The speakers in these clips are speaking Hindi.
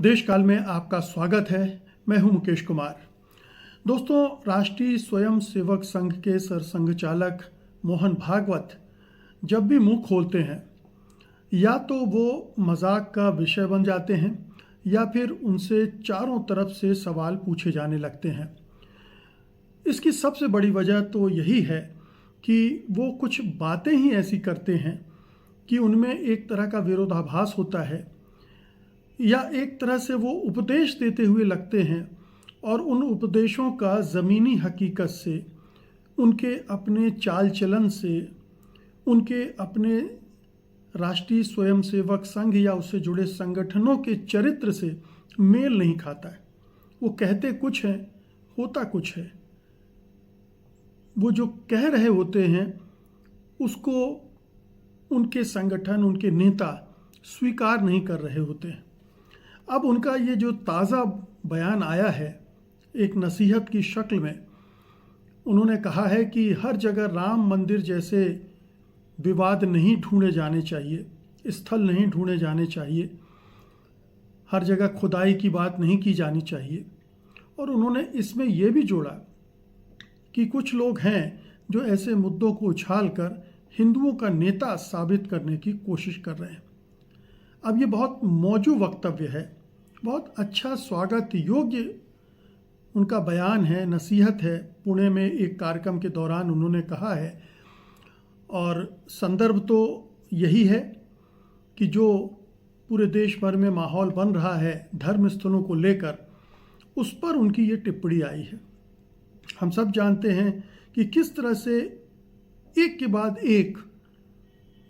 देश काल में आपका स्वागत है। मैं हूं मुकेश कुमार। दोस्तों, राष्ट्रीय स्वयं सेवक संघ के सरसंघचालक मोहन भागवत जब भी मुंह खोलते हैं या तो वो मजाक का विषय बन जाते हैं या फिर उनसे चारों तरफ से सवाल पूछे जाने लगते हैं। इसकी सबसे बड़ी वजह तो यही है कि वो कुछ बातें ही ऐसी करते हैं कि उनमें एक तरह का विरोधाभास होता है या एक तरह से वो उपदेश देते हुए लगते हैं और उन उपदेशों का ज़मीनी हकीकत से, उनके अपने चाल चलन से, उनके अपने राष्ट्रीय स्वयंसेवक संघ या उससे जुड़े संगठनों के चरित्र से मेल नहीं खाता है। वो कहते कुछ हैं, होता कुछ है। वो जो कह रहे होते हैं उसको उनके संगठन, उनके नेता स्वीकार नहीं कर रहे होते हैं। अब उनका ये जो ताज़ा बयान आया है एक नसीहत की शक्ल में, उन्होंने कहा है कि हर जगह राम मंदिर जैसे विवाद नहीं ढूंढे जाने चाहिए, स्थल नहीं ढूंढे जाने चाहिए, हर जगह खुदाई की बात नहीं की जानी चाहिए। और उन्होंने इसमें यह भी जोड़ा कि कुछ लोग हैं जो ऐसे मुद्दों को उछाल कर हिंदुओं का नेता साबित करने की कोशिश कर रहे हैं। अब ये बहुत मौजू वक्तव्य है, बहुत अच्छा स्वागत योग्य उनका बयान है, नसीहत है। पुणे में एक कार्यक्रम के दौरान उन्होंने कहा है और संदर्भ तो यही है कि जो पूरे देश भर में माहौल बन रहा है धर्म स्थलों को लेकर, उस पर उनकी ये टिप्पणी आई है। हम सब जानते हैं कि किस तरह से एक के बाद एक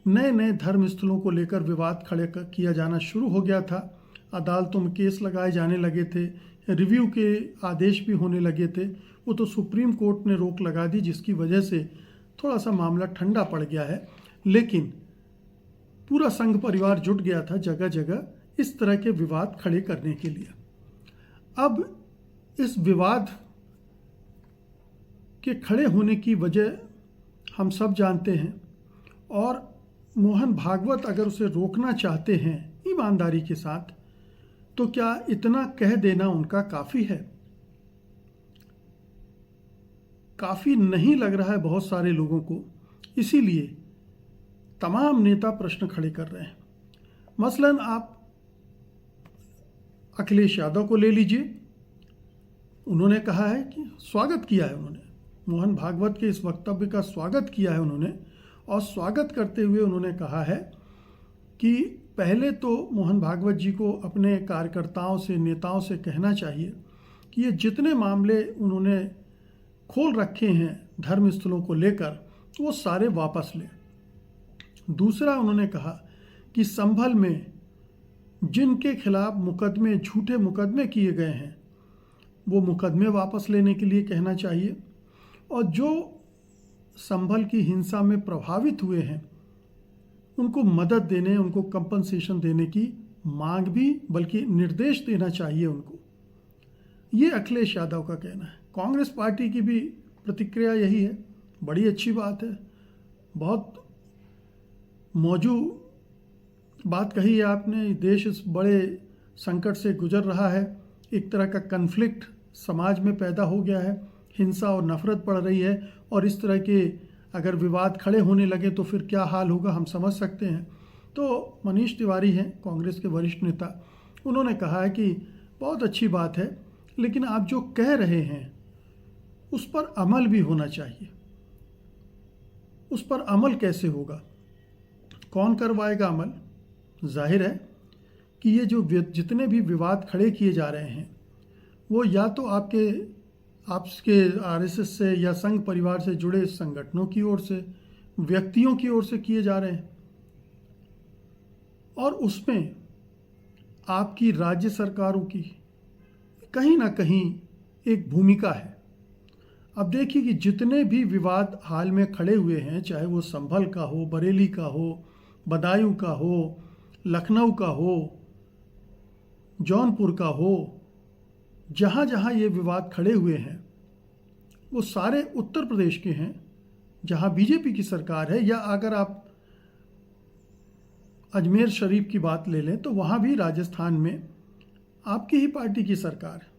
नए नए धर्म स्थलों को लेकर विवाद खड़े किया जाना शुरू हो गया था। अदालतों में केस लगाए जाने लगे थे, रिव्यू के आदेश भी होने लगे थे। वो तो सुप्रीम कोर्ट ने रोक लगा दी, जिसकी वजह से थोड़ा सा मामला ठंडा पड़ गया है। लेकिन पूरा संघ परिवार जुट गया था जगह जगह इस तरह के विवाद खड़े करने के लिए। अब इस विवाद के खड़े होने की वजह हम सब जानते हैं और मोहन भागवत अगर उसे रोकना चाहते हैं ईमानदारी के साथ, तो क्या इतना कह देना उनका काफ़ी है? काफ़ी नहीं लग रहा है बहुत सारे लोगों को। इसीलिए तमाम नेता प्रश्न खड़े कर रहे हैं। मसलन आप अखिलेश यादव को ले लीजिए। उन्होंने कहा है कि स्वागत किया है, उन्होंने मोहन भागवत के इस वक्तव्य का स्वागत किया है उन्होंने, और स्वागत करते हुए उन्होंने कहा है कि पहले तो मोहन भागवत जी को अपने कार्यकर्ताओं से, नेताओं से कहना चाहिए कि ये जितने मामले उन्होंने खोल रखे हैं धर्म स्थलों को लेकर, वो सारे वापस लें। दूसरा, उन्होंने कहा कि संभल में जिनके खिलाफ मुकदमे, झूठे मुकदमे किए गए हैं, वो मुकदमे वापस लेने के लिए कहना चाहिए। और जो संभल की हिंसा में प्रभावित हुए हैं उनको मदद देने, उनको कंपनसेशन देने की मांग भी, बल्कि निर्देश देना चाहिए उनको। ये अखिलेश यादव का कहना है। कांग्रेस पार्टी की भी प्रतिक्रिया यही है। बड़ी अच्छी बात है, बहुत मौजू बात कही है आपने। देश इस बड़े संकट से गुजर रहा है, एक तरह का कन्फ्लिक्ट समाज में पैदा हो गया है, हिंसा और नफरत बढ़ रही है, और इस तरह के अगर विवाद खड़े होने लगे तो फिर क्या हाल होगा हम समझ सकते हैं। तो मनीष तिवारी हैं कांग्रेस के वरिष्ठ नेता, उन्होंने कहा है कि बहुत अच्छी बात है, लेकिन आप जो कह रहे हैं उस पर अमल भी होना चाहिए। उस पर अमल कैसे होगा, कौन करवाएगा अमल? जाहिर है कि ये जो जितने भी विवाद खड़े किए जा रहे हैं वो या तो आपके आरएसएस से या संघ परिवार से जुड़े संगठनों की ओर से, व्यक्तियों की ओर से किए जा रहे हैं, और उसमें आपकी राज्य सरकारों की कहीं ना कहीं एक भूमिका है। अब देखिए कि जितने भी विवाद हाल में खड़े हुए हैं, चाहे वो संभल का हो, बरेली का हो, बदायूं का हो, लखनऊ का हो, जौनपुर का हो, जहाँ जहाँ ये विवाद खड़े हुए हैं वो सारे उत्तर प्रदेश के हैं जहाँ बीजेपी की सरकार है। या अगर आप अजमेर शरीफ की बात ले लें तो वहाँ भी राजस्थान में आपकी ही पार्टी की सरकार है।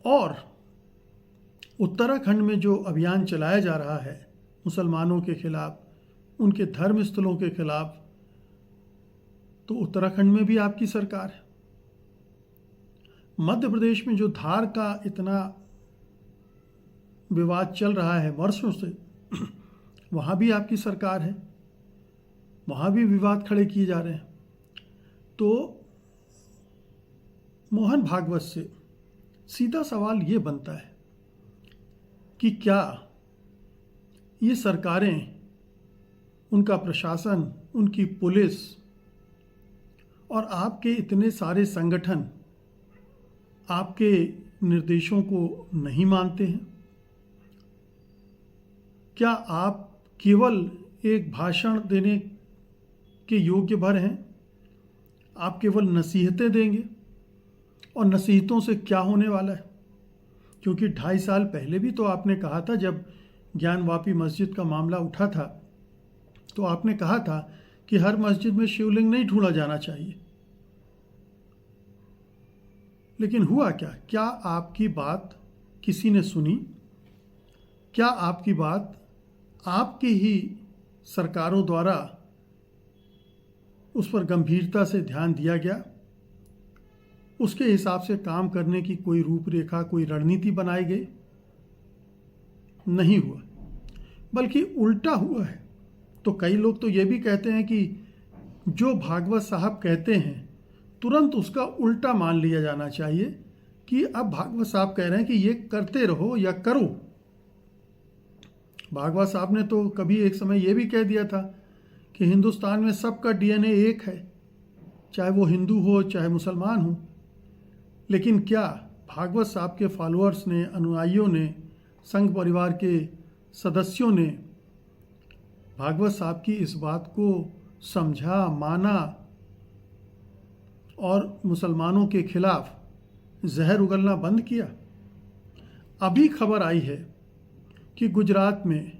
और उत्तराखंड में जो अभियान चलाया जा रहा है मुसलमानों के खिलाफ, उनके धर्म स्थलों के खिलाफ, तो उत्तराखंड में भी आपकी सरकार है। मध्य प्रदेश में जो धार का इतना विवाद चल रहा है वर्षों से, वहाँ भी आपकी सरकार है, वहाँ भी विवाद खड़े किए जा रहे हैं। तो मोहन भागवत से सीधा सवाल ये बनता है कि क्या ये सरकारें, उनका प्रशासन, उनकी पुलिस और आपके इतने सारे संगठन आपके निर्देशों को नहीं मानते हैं? क्या आप केवल एक भाषण देने के योग्य भर हैं? आप केवल नसीहतें देंगे? और नसीहतों से क्या होने वाला है? क्योंकि 2.5 साल पहले भी तो आपने कहा था, जब ज्ञानवापी मस्जिद का मामला उठा था, तो आपने कहा था कि हर मस्जिद में शिवलिंग नहीं ढूंढा जाना चाहिए। लेकिन हुआ क्या? क्या आपकी बात किसी ने सुनी? क्या आपकी बात आपकी ही सरकारों द्वारा उस पर गंभीरता से ध्यान दिया गया? उसके हिसाब से काम करने की कोई रूपरेखा, कोई रणनीति बनाई गई? नहीं हुआ, बल्कि उल्टा हुआ है। तो कई लोग तो ये भी कहते हैं कि जो भागवत साहब कहते हैं तुरंत उसका उल्टा मान लिया जाना चाहिए, कि अब भागवत साहब कह रहे हैं कि ये करते रहो या करो। भागवत साहब ने तो कभी एक समय ये भी कह दिया था कि हिंदुस्तान में सबका डीएनए एक है, चाहे वो हिंदू हो चाहे मुसलमान हो। लेकिन क्या भागवत साहब के फॉलोअर्स ने, अनुयायियों ने, संघ परिवार के सदस्यों ने भागवत साहब की इस बात को समझा, माना और मुसलमानों के खिलाफ जहर उगलना बंद किया? अभी खबर आई है कि गुजरात में,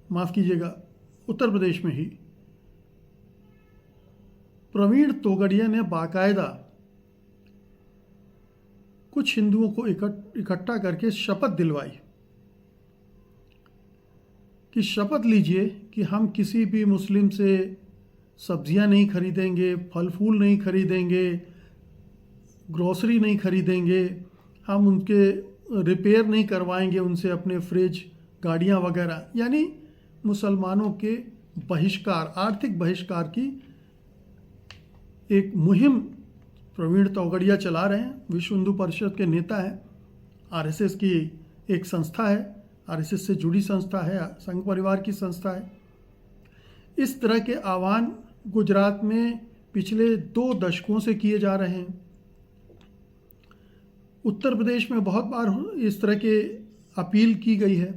माफ़ कीजिएगा, उत्तर प्रदेश में ही प्रवीण तोगड़िया ने बाकायदा कुछ हिंदुओं को इकट्ठा करके शपथ दिलवाई कि शपथ लीजिए कि हम किसी भी मुस्लिम से सब्जियां नहीं खरीदेंगे, फल फूल नहीं खरीदेंगे, ग्रोसरी नहीं खरीदेंगे, हम उनके रिपेयर नहीं करवाएंगे उनसे अपने फ्रिज, गाड़ियां वगैरह। यानी मुसलमानों के बहिष्कार, आर्थिक बहिष्कार की एक मुहिम प्रवीण तोगड़िया चला रहे हैं। विश्व हिंदू परिषद के नेता हैं, आरएसएस की एक संस्था है, आरएसएस से जुड़ी संस्था है, संघ परिवार की संस्था है। इस तरह के आह्वान गुजरात में पिछले 2 दशकों से किए जा रहे हैं। उत्तर प्रदेश में बहुत बार इस तरह के अपील की गई है।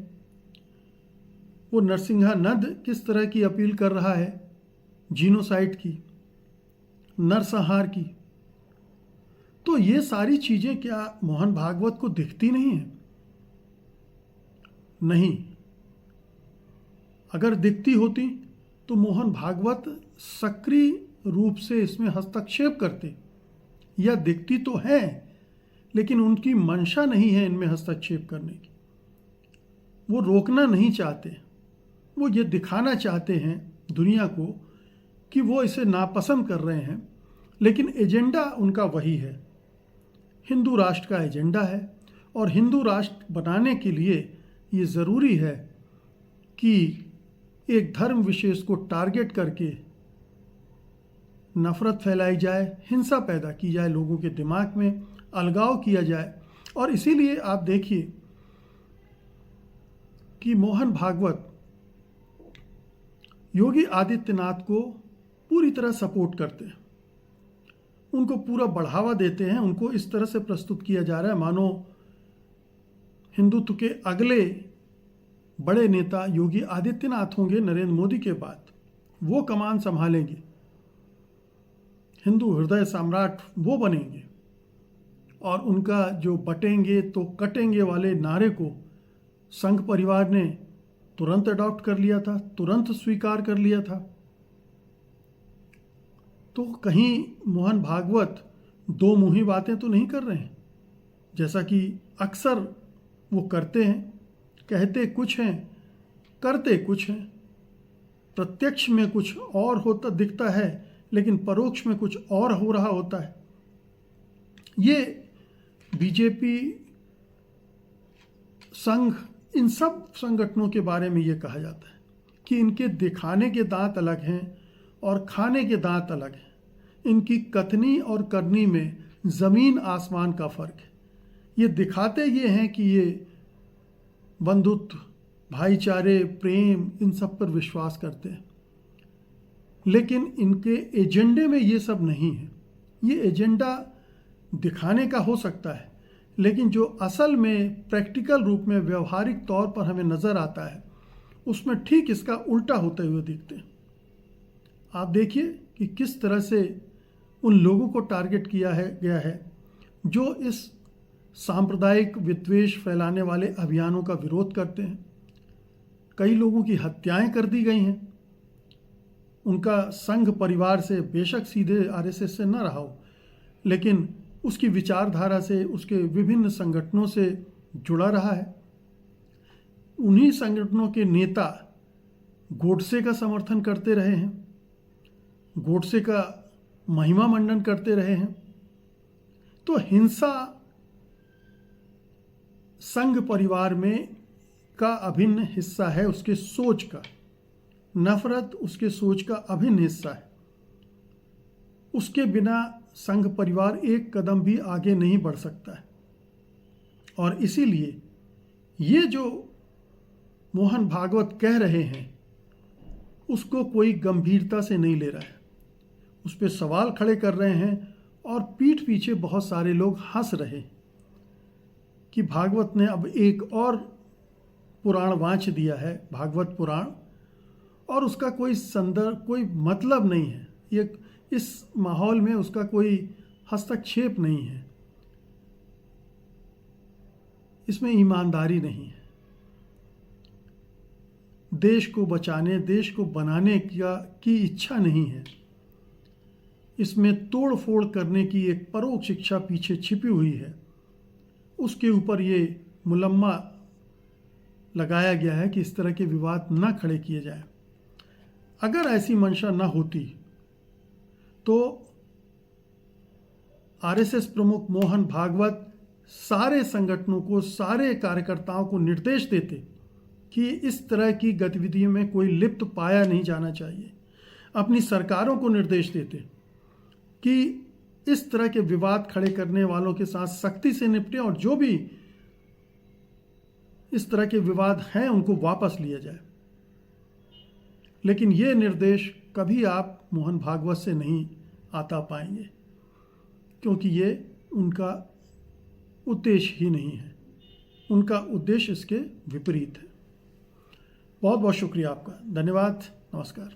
वो नरसिंहा नंद किस तरह की अपील कर रहा है? जीनोसाइड की, नरसंहार की। तो ये सारी चीज़ें क्या मोहन भागवत को दिखती नहीं है? नहीं। अगर दिखती होती तो मोहन भागवत सक्रिय रूप से इसमें हस्तक्षेप करते। या दिखती तो है, लेकिन उनकी मंशा नहीं है इनमें हस्तक्षेप करने की। वो रोकना नहीं चाहते, वो ये दिखाना चाहते हैं दुनिया को कि वो इसे नापसंद कर रहे हैं, लेकिन एजेंडा उनका वही है, हिंदू राष्ट्र का एजेंडा है। और हिंदू राष्ट्र बनाने के लिए ये ज़रूरी है कि एक धर्म विशेष को टारगेट करके नफरत फैलाई जाए, हिंसा पैदा की जाए, लोगों के दिमाग में अलगाव किया जाए। और इसीलिए आप देखिए कि मोहन भागवत योगी आदित्यनाथ को पूरी तरह सपोर्ट करते हैं, उनको पूरा बढ़ावा देते हैं। उनको इस तरह से प्रस्तुत किया जा रहा है मानो हिंदुत्व के अगले बड़े नेता योगी आदित्यनाथ होंगे नरेंद्र मोदी के बाद, वो कमान संभालेंगे, हिंदू हृदय सम्राट वो बनेंगे। और उनका जो बटेंगे तो कटेंगे वाले नारे को संघ परिवार ने तुरंत अडॉप्ट कर लिया था, तुरंत स्वीकार कर लिया था। तो कहीं मोहन भागवत दो मुंही बातें तो नहीं कर रहे हैं, जैसा कि अक्सर वो करते हैं। कहते कुछ हैं, करते कुछ हैं। प्रत्यक्ष में कुछ और होता दिखता है, लेकिन परोक्ष में कुछ और हो रहा होता है। ये बीजेपी, संघ, इन सब संगठनों के बारे में ये कहा जाता है कि इनके दिखाने के दांत अलग हैं और खाने के दांत अलग हैं। इनकी कथनी और करनी में ज़मीन आसमान का फ़र्क है। ये दिखाते ये हैं कि ये बंधुत्व, भाईचारे, प्रेम, इन सब पर विश्वास करते हैं, लेकिन इनके एजेंडे में ये सब नहीं है। ये एजेंडा दिखाने का हो सकता है, लेकिन जो असल में प्रैक्टिकल रूप में व्यवहारिक तौर पर हमें नज़र आता है, उसमें ठीक इसका उल्टा होते हुए दिखते हैं। आप देखिए कि किस तरह से उन लोगों को टारगेट गया है जो इस सांप्रदायिक विद्वेष फैलाने वाले अभियानों का विरोध करते हैं। कई लोगों की हत्याएं कर दी गई हैं। उनका संघ परिवार से बेशक सीधे आरएसएस से न रहा हो, लेकिन उसकी विचारधारा से, उसके विभिन्न संगठनों से जुड़ा रहा है। उन्हीं संगठनों के नेता गोडसे का समर्थन करते रहे हैं, गोडसे का महिमा मंडन करते रहे हैं। तो हिंसा संघ परिवार में का अभिन्न हिस्सा है, उसके सोच का। नफरत उसके सोच का अभिन्न हिस्सा है। उसके बिना संघ परिवार एक कदम भी आगे नहीं बढ़ सकता है। और इसीलिए ये जो मोहन भागवत कह रहे हैं, उसको कोई गंभीरता से नहीं ले रहा है। उस पर सवाल खड़े कर रहे हैं और पीठ पीछे बहुत सारे लोग हंस रहे हैं कि भागवत ने अब एक और पुराण वांच दिया है, भागवत पुराण, और उसका कोई संदर्भ, कोई मतलब नहीं है। ये इस माहौल में उसका कोई हस्तक्षेप नहीं है, इसमें ईमानदारी नहीं है। देश को बचाने, देश को बनाने की इच्छा नहीं है। इसमें तोड़ फोड़ करने की एक परोक्ष इच्छा पीछे छिपी हुई है। उसके ऊपर ये मुलम्मा लगाया गया है कि इस तरह के विवाद न खड़े किए जाएं। अगर ऐसी मंशा न होती तो आरएसएस प्रमुख मोहन भागवत सारे संगठनों को, सारे कार्यकर्ताओं को निर्देश देते कि इस तरह की गतिविधियों में कोई लिप्त पाया नहीं जाना चाहिए। अपनी सरकारों को निर्देश देते कि इस तरह के विवाद खड़े करने वालों के साथ सख्ती से निपटें और जो भी इस तरह के विवाद हैं उनको वापस लिया जाए। लेकिन ये निर्देश कभी आप मोहन भागवत से नहीं आता पाएंगे, क्योंकि ये उनका उद्देश्य ही नहीं है। उनका उद्देश्य इसके विपरीत है। बहुत बहुत शुक्रिया आपका। धन्यवाद। नमस्कार।